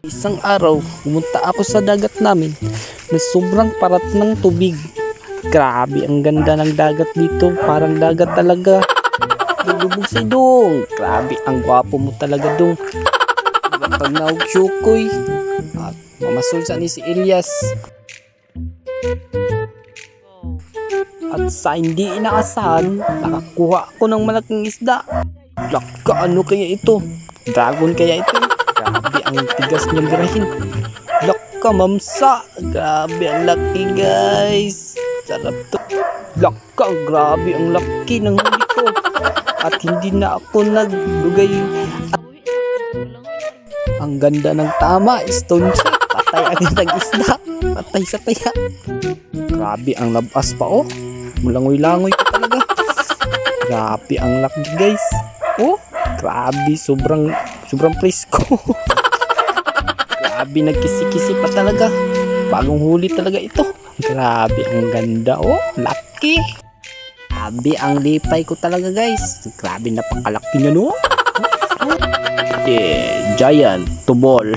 Isang araw, pumunta ako sa dagat namin na sobrang parat ng tubig. Grabe, ang ganda ng dagat dito. Parang dagat talaga. Lulubog si Dong. Grabe, ang gwapo mo talaga, Dong. Pag naog Shukoy. At mamasulsa ni si Elias. At sa hindi inaasahan, nakakuha ako ng malaking isda. Laka, ano kaya ito? Dragon kaya ito? Grabe, ang tigas niyang birahin. Laka, mamsa. Grabe, ang laki, guys. Sarap to. Laka, grabe, ang laki ng huli ko. At hindi na ako naglugay. Ang ganda ng tama, stone shot. Patay agad ang isda. Patay sa taya. Grabe, ang labas pa, oh. Mulangoy-langoy ko talaga. Grabe, ang laki, guys. Oh, grabe, sobrang presko. Grabe, nagkisi-kisi pa talaga. Bagong huli talaga ito. Grabe, ang ganda, oh. Laki. Grabe, ang lipay ko talaga, guys. Grabe, napakalaki niya, no? Yeah, giant to ball.